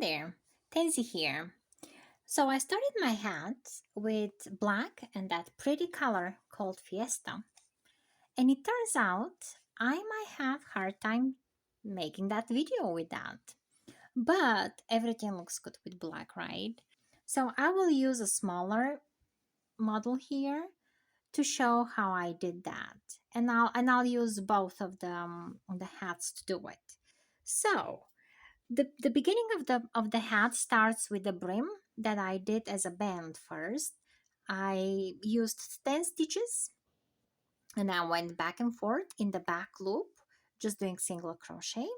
Hi there, Tansy here. So I started my hat with black and that pretty color called Fiesta. And it turns out I might have hard time making that video with that. But everything looks good with black, right? So I will use a smaller model here to show how I did that. And I'll use both of the hats to do it. So the beginning of the hat starts with the brim that I did as a band first. I used 10 stitches and I went back and forth in the back loop, just doing single crochet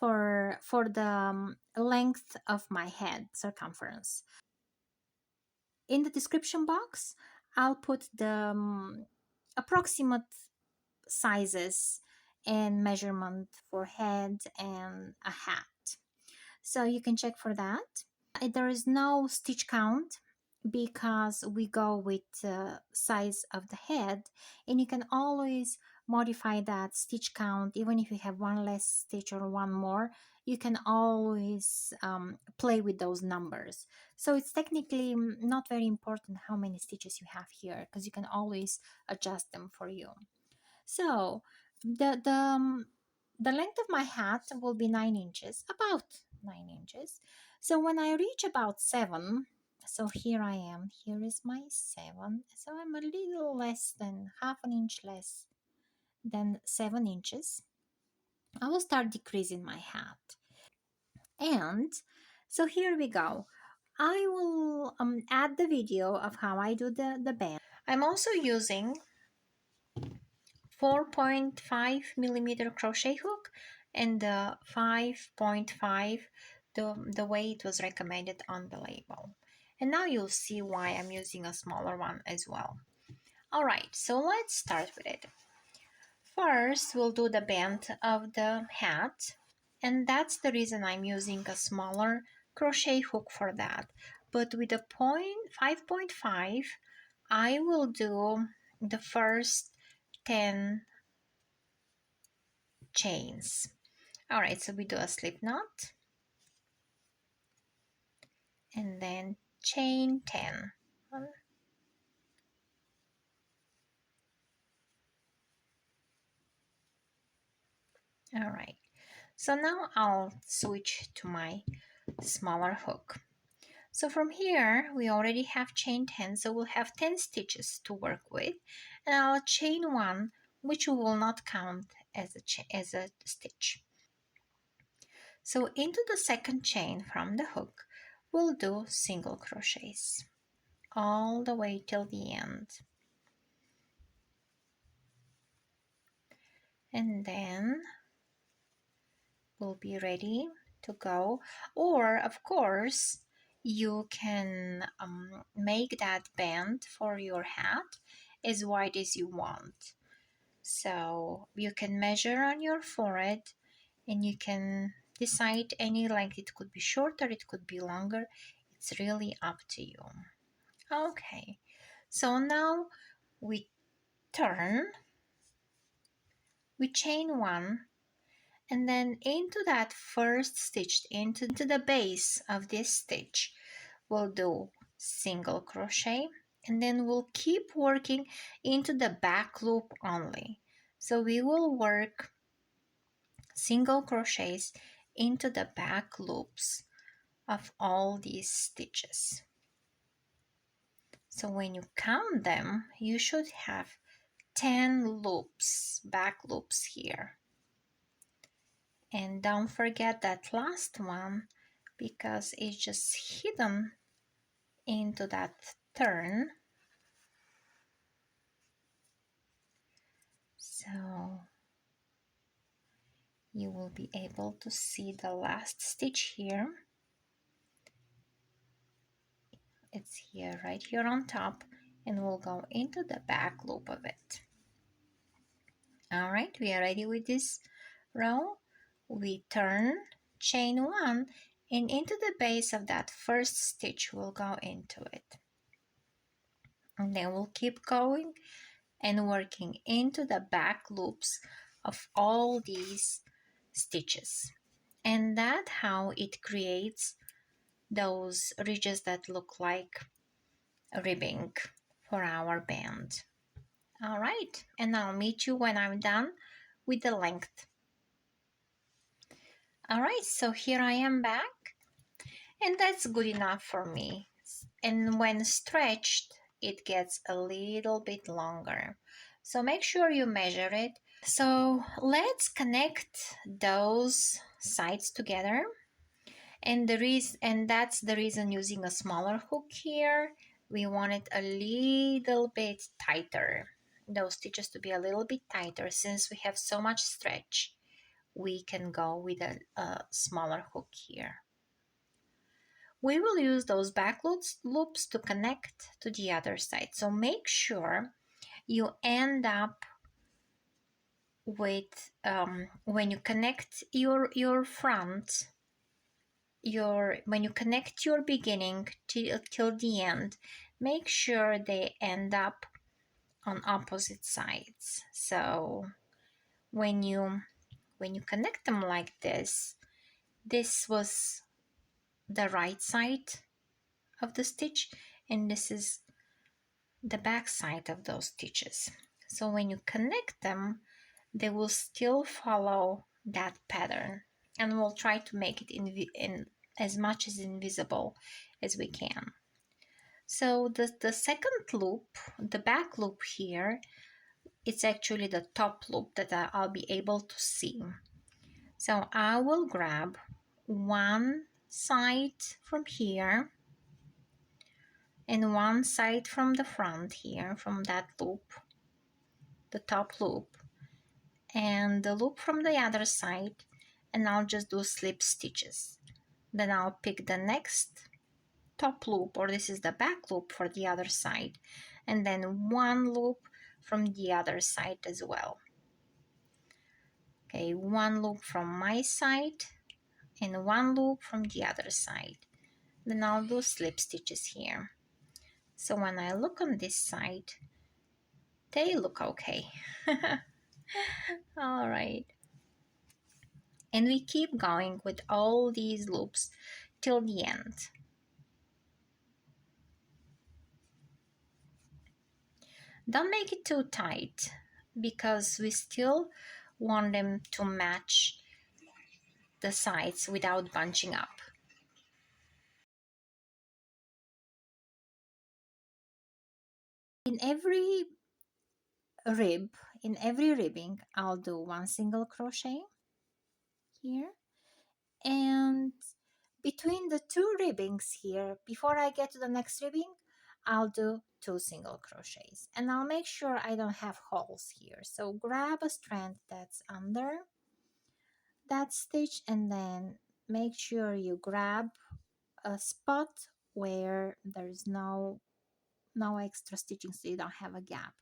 for the length of my head circumference. In the description box, I'll put the approximate sizes and measurement for head and a hat, so you can check for that. There is no stitch count because we go with size of the head, and you can always modify that stitch count. Even if you have one less stitch or one more, you can always play with those numbers. So it's technically not very important how many stitches you have here, because you can always adjust them for you. So the length of my hat will be 9 inches, about 9 inches. So when I reach about 7, so here I am, here is my 7, so I'm a little less than half an inch less than 7 inches. I will start decreasing my hat. And so here we go. I will add the video of how I do the band. I'm also using 4.5 millimeter crochet hook and the 5.5, the way it was recommended on the label. And now you'll see why I'm using a smaller one as well. Alright, so let's start with it. First, we'll do the band of the hat, and that's the reason I'm using a smaller crochet hook for that. But with the 5.5, I will do the first 10 chains. All right, so we do a slip knot and then chain 10. All right, so now I'll switch to my smaller hook. So from here we already have chain 10, so we'll have 10 stitches to work with, and I'll chain 1, which we will not count as a stitch. So into the second chain from the hook we'll do single crochets all the way till the end. And then we'll be ready to go. Or of course you can make that band for your hat as wide as you want. So you can measure on your forehead and you can decide any length. It could be shorter, it could be longer. It's really up to you. Okay, so now we turn, we chain 1, and then into that first stitch, into the base of this stitch, we'll do single crochet, and then we'll keep working into the back loop only. So we will work single crochets into the back loops of all these stitches. So when you count them, you should have 10 loops, back loops here. And don't forget that last one, because it's just hidden into that turn. So you will be able to see the last stitch here. It's here, right here on top, and we'll go into the back loop of it. All right, we are ready with this row. We turn, chain 1, and into the base of that first stitch we'll go into it. And then we'll keep going and working into the back loops of all these stitches. And that's how it creates those ridges that look like ribbing for our band. All right, and I'll meet you when I'm done with the length. All right, so here I am back, and that's good enough for me. And when stretched, it gets a little bit longer. So make sure you measure it. So let's connect those sides together. And that's the reason using a smaller hook here. We want it a little bit tighter. Those stitches to be a little bit tighter. Since we have so much stretch, we can go with a smaller hook here. We will use those back loops to connect to the other side. So make sure you end up with, when you connect your front, when you connect your beginning till the end, make sure they end up on opposite sides. So when you connect them like this was the right side of the stitch, and this is the back side of those stitches. So when you connect them, they will still follow that pattern, and we'll try to make it in as much as invisible as we can. So the second loop, the back loop here, it's actually the top loop that I'll be able to see. So I will grab one side from here and one side from the front here, from that loop, the top loop, and the loop from the other side, and I'll just do slip stitches. Then I'll pick the next top loop, or this is the back loop for the other side, and then one loop from the other side as well. Okay, one loop from my side and one loop from the other side. Then I'll do slip stitches here. So when I look on this side, they look okay. All right. And we keep going with all these loops till the end. Don't make it too tight because we still want them to match the sides without bunching up. In every ribbing, I'll do one single crochet here, and between the two ribbings here, before I get to the next ribbing, I'll do two single crochets, and I'll make sure I don't have holes here. So grab a strand that's under that stitch, and then make sure you grab a spot where there's no extra stitching, so you don't have a gap.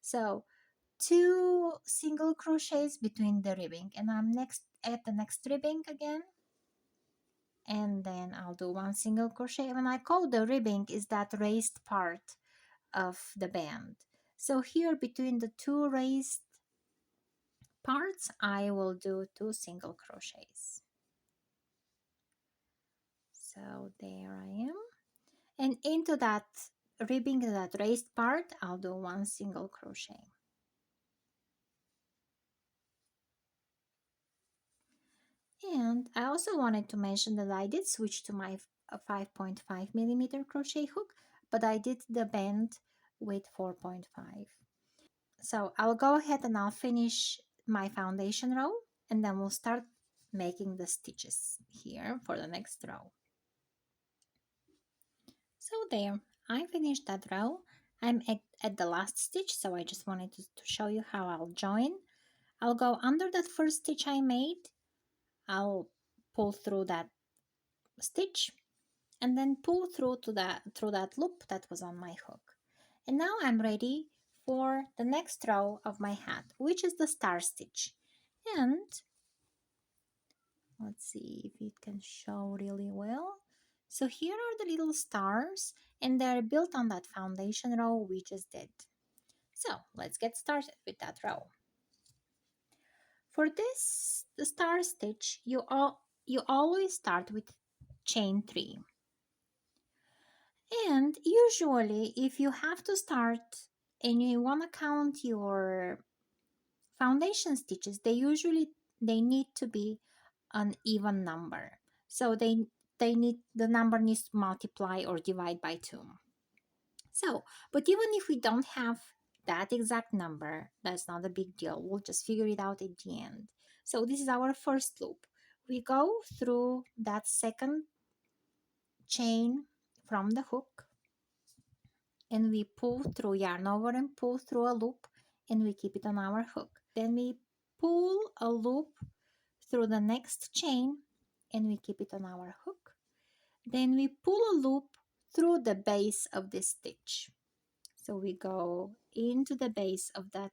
So two single crochets between the ribbing, and I'm next at the next ribbing again, and then I'll do one single crochet. When I call the ribbing is that raised part of the band. So here between the two raised parts, I will do two single crochets. So there I am, and into that ribbing, that raised part, I'll do one single crochet. And I also wanted to mention that I did switch to my 5.5 millimeter crochet hook, but I did the bend with 4.5. So I'll go ahead and I'll finish my foundation row, and then we'll start making the stitches here for the next row. So there, I finished that row. I'm at the last stitch, so I just wanted to show you how I'll join. I'll go under that first stitch I made. I'll pull through that stitch and then pull through that loop that was on my hook. And now I'm ready for the next row of my hat, which is the star stitch. And let's see if it can show really well. So here are the little stars, and they're built on that foundation row we just did. So let's get started with that row. For this, the star stitch, you always start with chain 3. And usually, if you have to start and you want to count your foundation stitches, they need to be an even number. So the number needs to multiply or divide by 2. So, but even if we don't have that exact number, that's not a big deal. We'll just figure it out at the end. So this is our first loop. We go through that second chain from the hook, and we pull through, yarn over and pull through a loop, and we keep it on our hook. Then we pull a loop through the next chain, and we keep it on our hook. Then we pull a loop through the base of this stitch. So we go into the base of that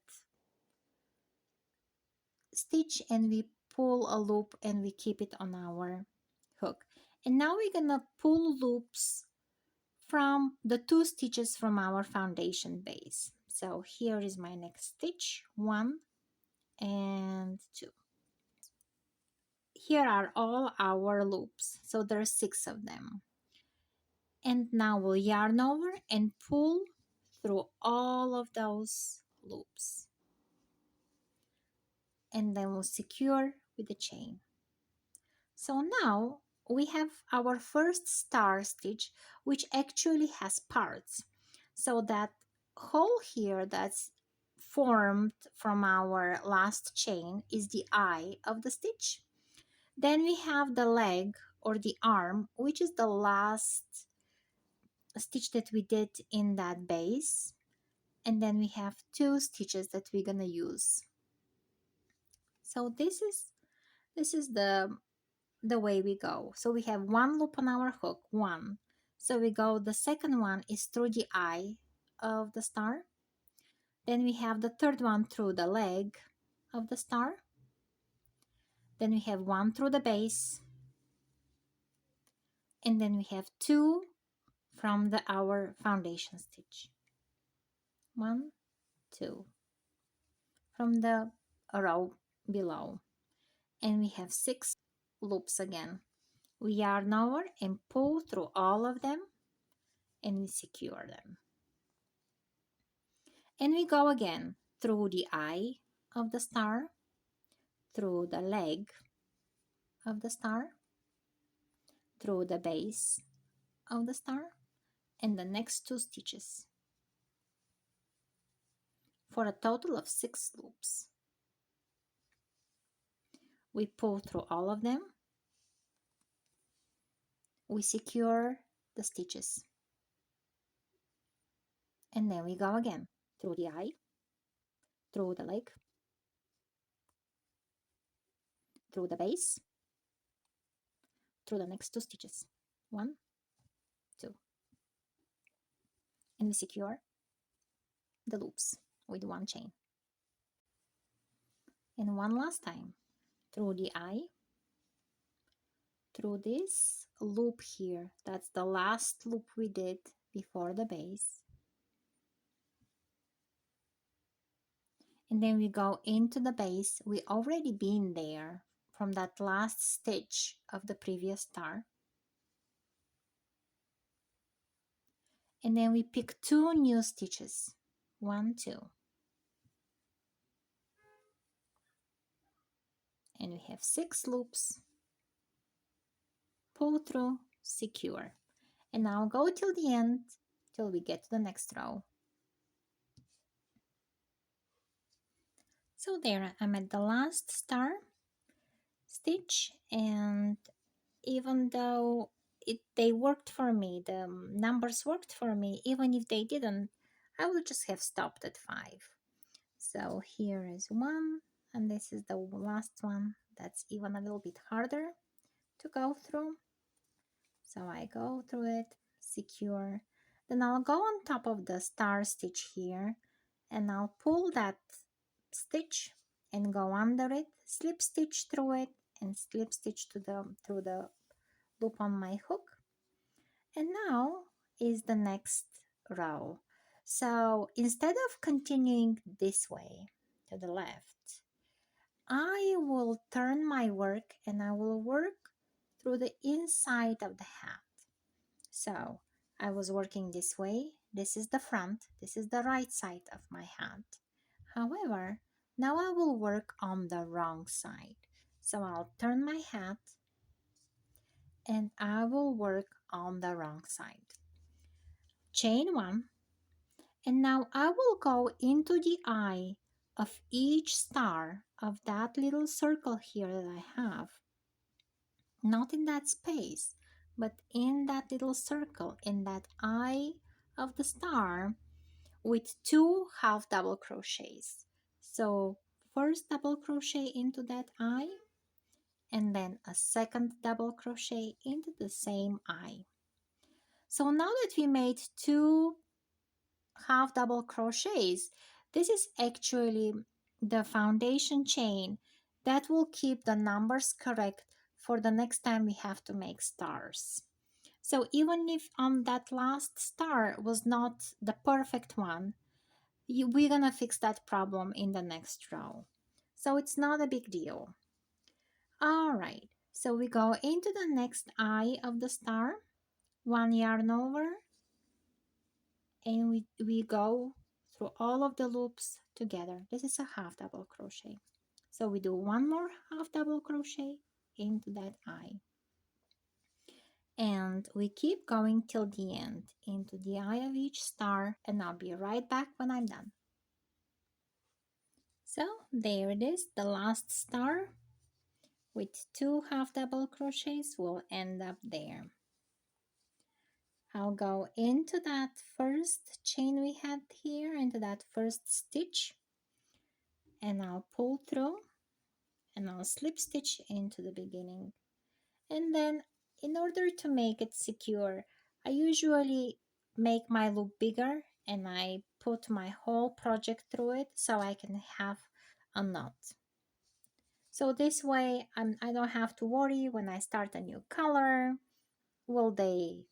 stitch and we pull a loop and we keep it on our hook. And now we're gonna pull loops from the 2 stitches from our foundation base. So here is my next stitch, 1 and 2. Here are all our loops, so there's 6 of them. And now we'll yarn over and pull through all of those loops, and then we'll secure with the chain. So now we have our first star stitch, which actually has parts. So that hole here that's formed from our last chain is the eye of the stitch. Then we have the leg or the arm, which is the last stitch that we did in that base. And then we have 2 stitches that we're gonna use. So this is the way we go. So we have 1 loop on our hook, 1. So we go, the second one is through the eye of the star. Then we have the third one through the leg of the star. Then we have 1 through the base. And then we have 2 from our foundation stitch. 1, 2 from the row below. And we have 6 loops again. We yarn over and pull through all of them and we secure them. And we go again through the eye of the star, through the leg of the star, through the base of the star, and the next 2 stitches for a total of 6 loops. We pull through all of them, we secure the stitches, and then we go again through the eye, through the leg, through the base, through the next 2 stitches. 1, 2, and we secure the loops with 1 chain. And one last time through the eye, through this loop here, that's the last loop we did before the base, and then we go into the base. We already been there from that last stitch of the previous star, and then we pick 2 new stitches, 1, 2, and we have 6 loops, pull through, secure, and now go till the end till we get to the next row. So there, I'm at the last star stitch, and even though they worked for me, the numbers worked for me, even if they didn't, I would just have stopped at 5. So here is 1, and this is the last one that's even a little bit harder to go through. So I go through it, secure, then I'll go on top of the star stitch here, and I'll pull that stitch and go under it, slip stitch through it, and slip stitch through the loop on my hook. And now is the next row. So instead of continuing this way to the left, I will turn my work and I will work through the inside of the hat. So I was working this way. This is the front, this is the right side of my hat. However, now I will work on the wrong side. So I'll turn my hat and I will work on the wrong side. Chain one, and now I will go into the eye of each star of that little circle here that I have. Not in that space, but in that little circle, in that eye of the star, with 2 half double crochets. So first double crochet into that eye, and then a second double crochet into the same eye. So now that we made 2 half double crochets, this is actually the foundation chain that will keep the numbers correct for the next time we have to make stars. So even if on that last star was not the perfect one, we're gonna fix that problem in the next row. So it's not a big deal. All right, so we go into the next eye of the star, 1 yarn over, and we go through all of the loops together. This is a half double crochet. So we do 1 more half double crochet into that eye. And we keep going till the end, into the eye of each star, and I'll be right back when I'm done. So there it is, the last star with 2 half double crochets will end up there. I'll go into that first chain we had here, into that first stitch, and I'll pull through and I'll slip stitch into the beginning. And then in order to make it secure, I usually make my loop bigger and I put my whole project through it so I can have a knot. So this way I don't have to worry when I start a new color, will they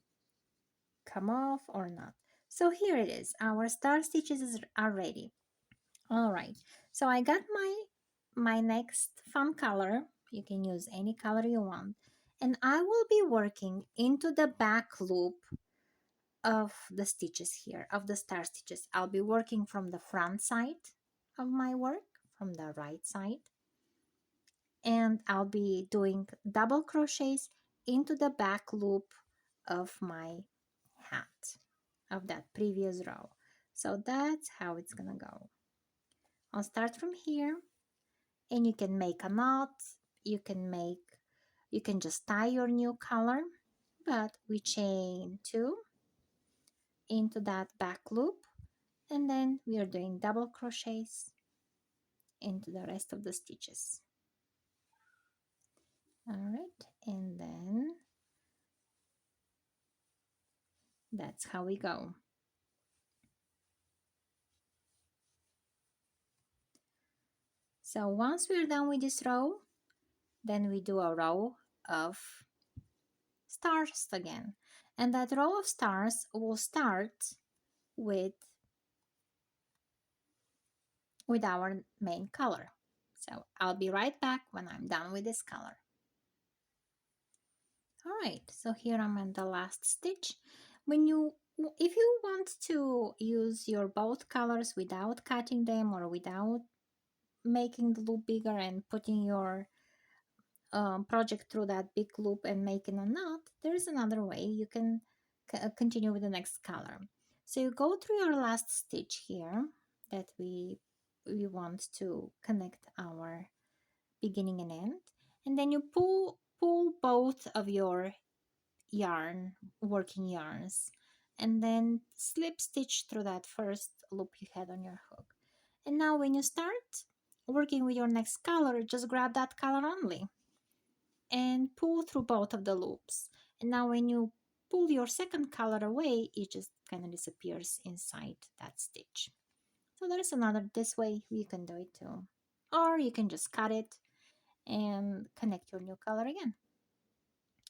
come off or not. So here it is, our star stitches are ready. All right, so I got my next fun color. You can use any color you want, and I will be working into the back loop of the stitches here, of the star stitches. I'll be working from the front side of my work, from the right side, and I'll be doing double crochets into the back loop of my hat, of that previous row. So that's how it's gonna go. I'll start from here, and you can make a knot, you can just tie your new color, but we chain 2 into that back loop, and then we are doing double crochets into the rest of the stitches. All right, and then that's how we go. So once we're done with this row, then we do a row of stars again, and that row of stars will start with our main color. So I'll be right back when I'm done with this color. All right, so here I'm on the last stitch. If you want to use your both colors without cutting them or without making the loop bigger and putting your project through that big loop and making a knot, there's another way. You can continue with the next color. So you go through your last stitch here that we want to connect our beginning and end, and then you pull both of your working yarns, and then slip stitch through that first loop you had on your hook. And now when you start working with your next color, just grab that color only and pull through both of the loops. And now when you pull your second color away, it just kind of disappears inside that stitch. So there's another, this way you can do it too. Or you can just cut it and connect your new color again.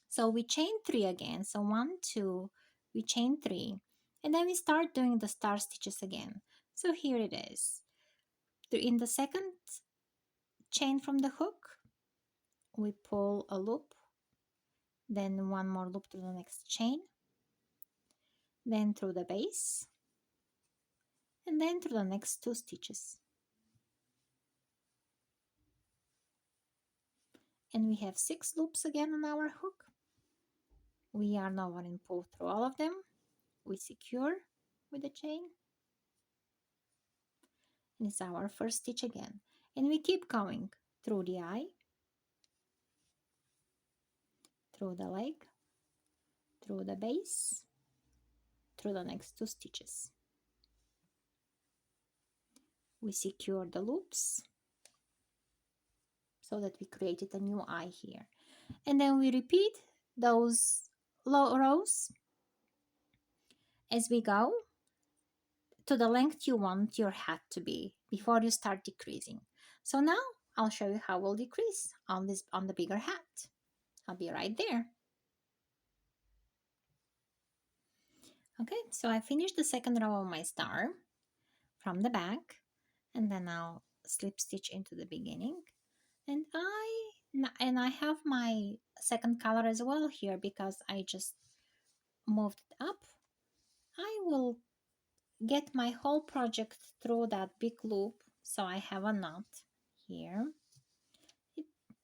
So we chain 3 again. So 1, 2, we chain 3, and then we start doing the star stitches again. So here it is. In the second chain from the hook, we pull a loop, then 1 more loop to the next chain, then through the base, and then through the next 2 stitches. And we have 6 loops again on our hook. We yarn over and pull through all of them. We secure with the chain, and it's our first stitch again. And we keep going through the eye, through the leg, through the base, through the next 2 stitches. We secure the loops so that we created a new eye here. And then we repeat those rows as we go to the length you want your hat to be before you start decreasing. So now I'll show you how we'll decrease on the bigger hat. I'll be right there. Okay, so I finished the second row of my star from the back, and then I'll slip stitch into the beginning, and I have my second color as well here because I just moved it up. I will get my whole project through that big loop, so I have a knot here.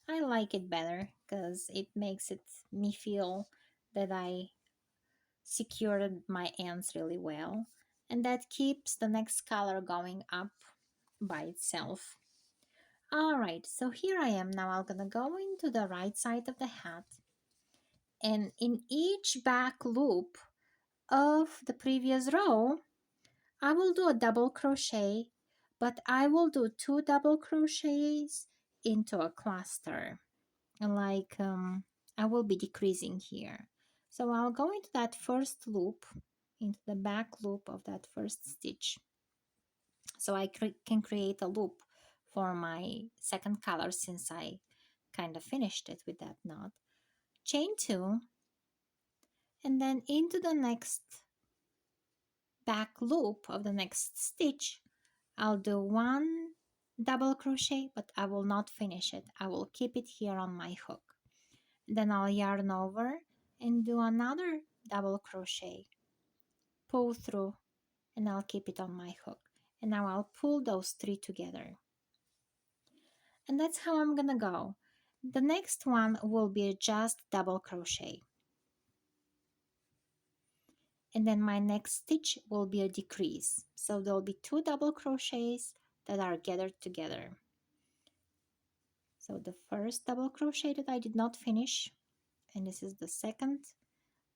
I like it better because it makes me feel that I secured my ends really well, and that keeps the next color going up by itself. Alright, so here I am now. I'm gonna go into the right side of the hat, and in each back loop of the previous row I will do a double crochet, but I will do 2 double crochets into a cluster, like I will be decreasing here. So I'll go into that first loop, into the back loop of that first stitch, so I can create a loop for my second color since I kind of finished it with that knot. Chain 2, and then into the next back loop of the next stitch I'll do 1 double crochet, but I will not finish it. I will keep it here on my hook. Then I'll yarn over and do another double crochet, pull through, and I'll keep it on my hook. And now I'll pull those 3 together. And that's how I'm gonna go. The next one will be just double crochet. And then my next stitch will be a decrease. So there'll be 2 double crochets that are gathered together. So the first double crochet that I did not finish, and this is the second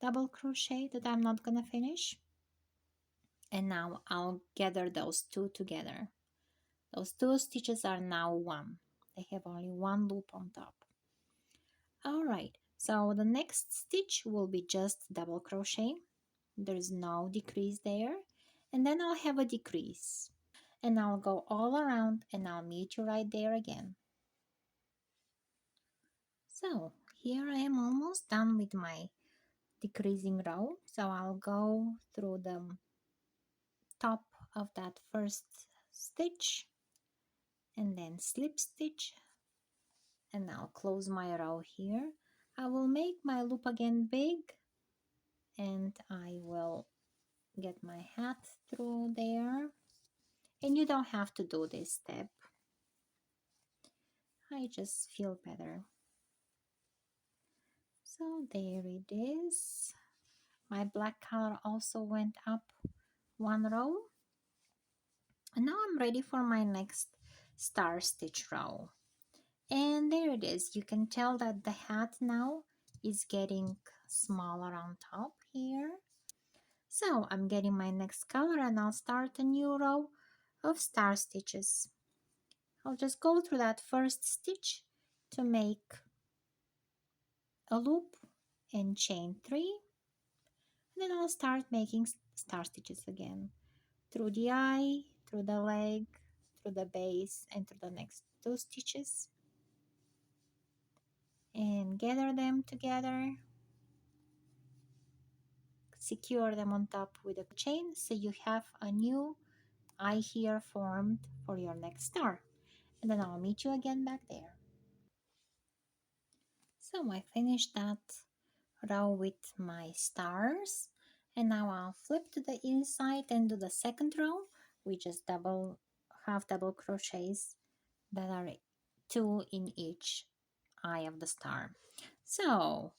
double crochet that I'm not gonna finish. And now I'll gather those 2 together. Those 2 stitches are now 1. They have only 1 loop on top. Alright, so the next stitch will be just double crochet. There's no decrease there. And then I'll have a decrease. And I'll go all around and I'll meet you right there again. So here I am almost done with my decreasing row, so I'll go through the top of that first stitch and then slip stitch, and I'll close my row here. I will make my loop again big, and I will get my hat through there, and you don't have to do this step. I just feel better. So there it is. My black color also went up 1 row. And now I'm ready for my next star stitch row. And there it is. You can tell that the hat now is getting smaller on top here. So I'm getting my next color and I'll start a new row of star stitches. I'll just go through that first stitch to make a loop and chain 3. And then I'll start making star stitches again. Through the eye, through the leg, through the base, and through the next 2 stitches. And gather them together, secure them on top with a chain so you have a new eye here formed for your next star. And then I'll meet you again back there. So I finished that row with my stars, And now I'll flip to the inside and do the second row. We just half double crochets that are 2 in each eye of the star. So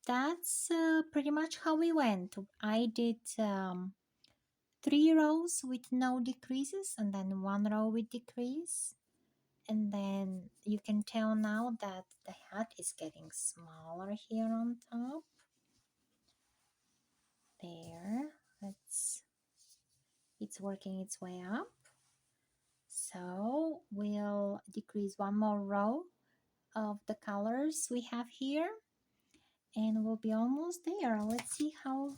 that's pretty much how we went. I did 3 rows with no decreases and then 1 row with decrease. And then you can tell now that the hat is getting smaller here on top. There, it's working its way up. So we'll decrease 1 more row of the colors we have here and we'll be almost there. Let's see how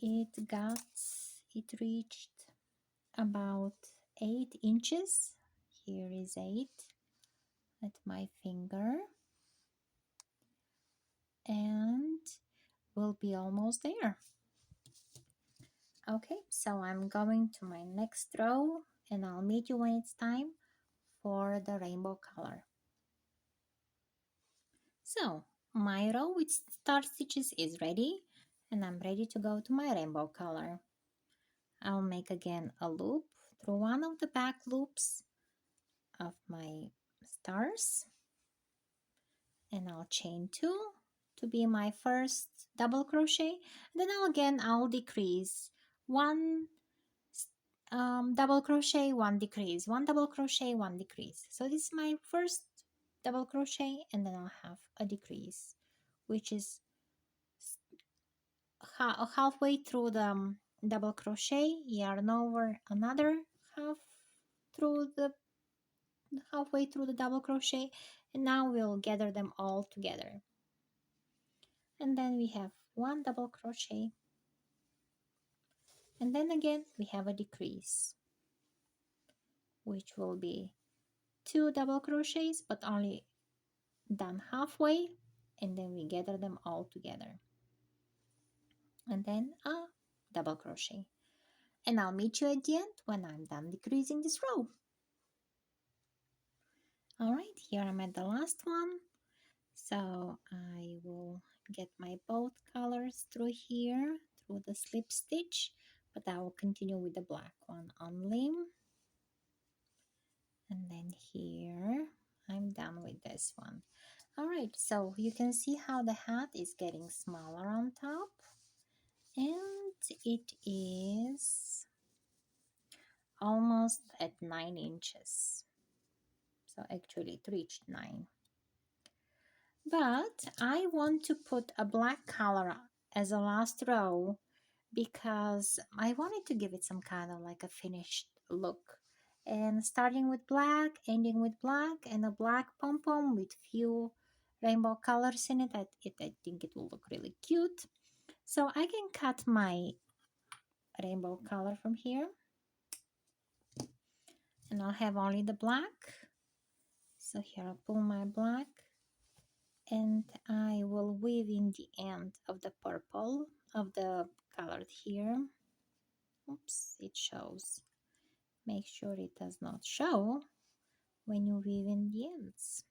it reached about 8 inches. Here is 8 at my finger, and we'll be almost there. Okay, so I'm going to my next row and I'll meet you when it's time for the rainbow color. So my row with star stitches is ready and I'm ready to go to my rainbow color. I'll make again a loop through one of the back loops of my stars and I'll chain 2 to be my first double crochet. And then I'll decrease 1 double crochet, 1 decrease, 1 double crochet, 1 decrease. So this is my first double crochet and then I'll have a decrease, which is halfway through the double crochet, yarn over another halfway through the double crochet, and now we'll gather them all together. And then we have 1 double crochet, and then again we have a decrease, which will be 2 double crochets but only done halfway, and then we gather them all together and then a double crochet. And I'll meet you at the end when I'm done decreasing this row. All right, here I'm at the last one, so I will get my both colors through here through the slip stitch, but I will continue with the black one only. And then here I'm done with this one. All right, so you can see how the hat is getting smaller on top, and it is almost at 9 inches. So actually it reached 9. But I want to put a black color as a last row because I wanted to give it some kind of like a finished look. And starting with black, ending with black, and a black pom-pom with few rainbow colors in it. I think it will look really cute. So I can cut my rainbow color from here. And I'll have only the black. So here I'll pull my black. And I will weave in the end of the purple of the colored here. Oops, it shows. Make sure it does not show when you weave in the ends.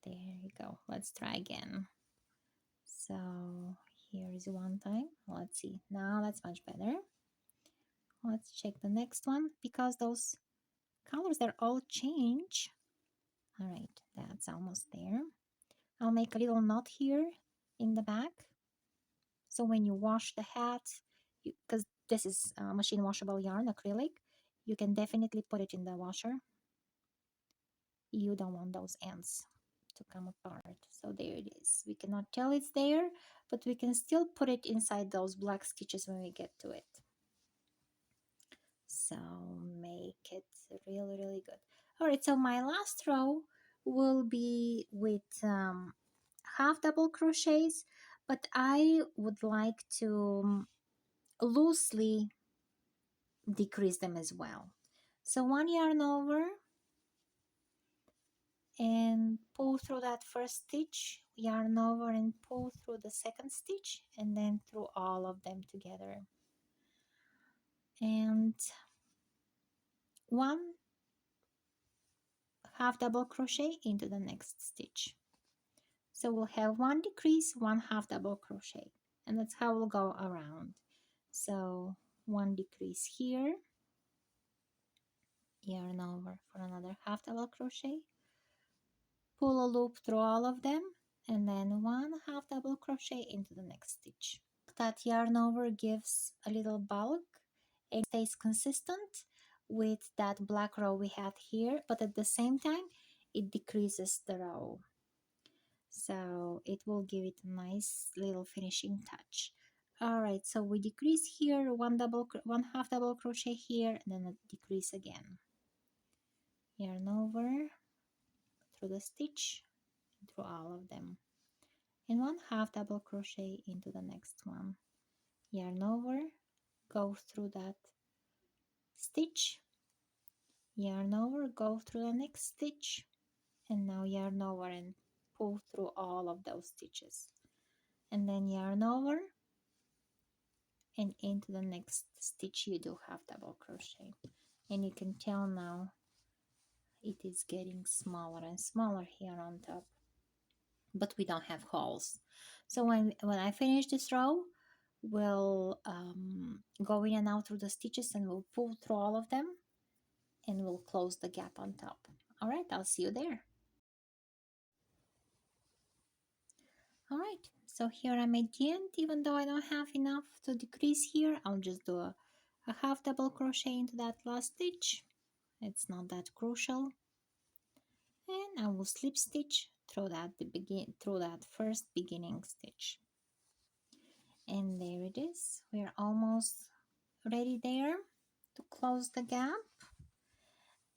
There you go. Let's try again. So here is one time. Let's see. Now that's much better. Let's check the next one because those colors they're all change. All right, that's almost there. I'll make a little knot here in the back. So when you wash the hat, because this is machine washable yarn, acrylic, you can definitely put it in the washer. You don't want those ends to come apart. So there it is. We cannot tell it's there, but we can still put it inside those black stitches when we get to it. So make it really, really good. All right, so my last row will be with half double crochets, but I would like to loosely decrease them as well. So 1 yarn over and pull through that first stitch, yarn over and pull through the second stitch, and then through all of them together. And 1 half double crochet into the next stitch. So we'll have 1 decrease, 1 half double crochet. and that's how we'll go around. So one decrease here, yarn over for another half double crochet, pull a loop through all of them, and then one half double crochet into the next stitch. That yarn over gives a little bulk and stays consistent with that black row we had here, but at the same time it decreases the row, so it will give it a nice little finishing touch. All right, so we decrease here, one half double crochet here, and then a decrease again, yarn over through the stitch, through all of them, and one half double crochet into the next one, yarn over, go through that stitch, yarn over, go through the next stitch, and now yarn over and pull through all of those stitches, and then yarn over and into the next stitch you do half double crochet. And you can tell now it is getting smaller and smaller here on top, but we don't have holes. So when I finish this row, we'll go in and out through the stitches, and we'll pull through all of them, and we'll close the gap on top. All right, I'll see you there. All right, so here I'm at the end. Even though I don't have enough to decrease here, I'll just do a half double crochet into that last stitch. It's not that crucial, and I will slip stitch through that first beginning stitch, and there it is. We're almost ready there to close the gap,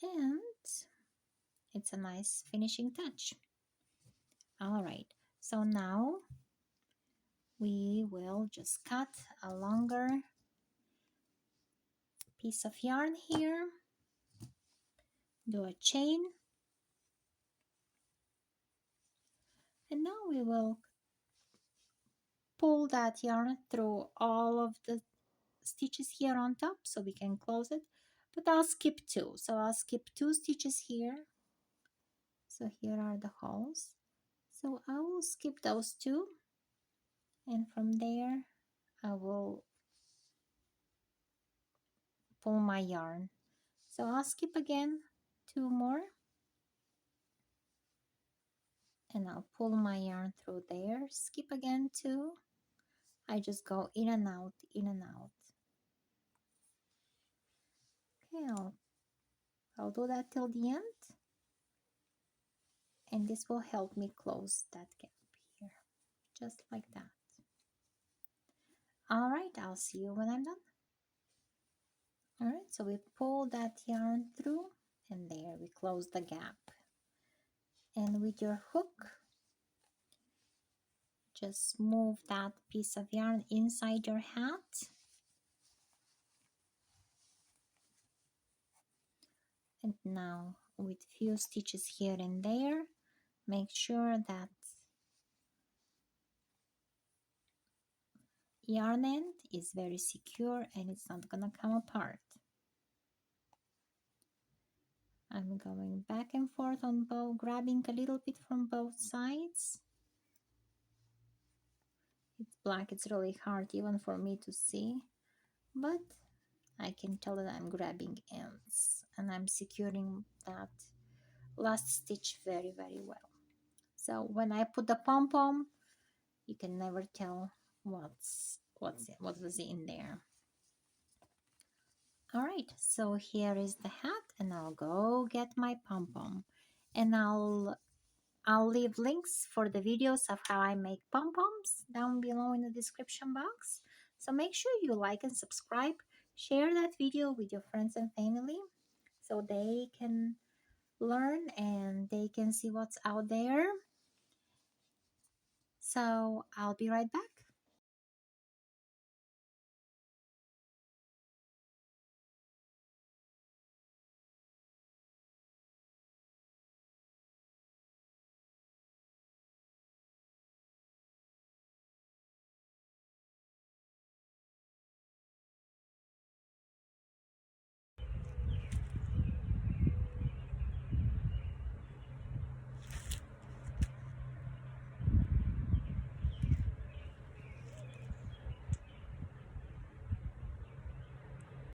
and it's a nice finishing touch. All right, so now we will just cut a longer piece of yarn here, do a chain, and now we will pull that yarn through all of the stitches here on top so we can close it, but I'll skip two. So I'll skip two stitches here. So here are the holes. So I will skip those two, and from there I will pull my yarn. So I'll skip again two more, and I'll pull my yarn through there, skip again two. I just go in and out, in and out. Okay, I'll do that till the end, and this will help me close that gap here, just like that. All right, I'll see you when I'm done. All right, so we pull that yarn through, and there we close the gap. And with your hook, just move that piece of yarn inside your hat. And now with few stitches here and there, make sure that yarn end is very secure and it's not gonna come apart. I'm going back and forth on both, grabbing a little bit from both sides. It's black, it's really hard even for me to see, but I can tell that I'm grabbing ends and I'm securing that last stitch very, very well. So when I put the pom-pom, you can never tell what was in there. All right, so here is the hat, and I'll go get my pom-pom, and I'll leave links for the videos of how I make pom-poms down below in the description box. So make sure you like and subscribe, share that video with your friends and family so they can learn and they can see what's out there. So I'll be right back.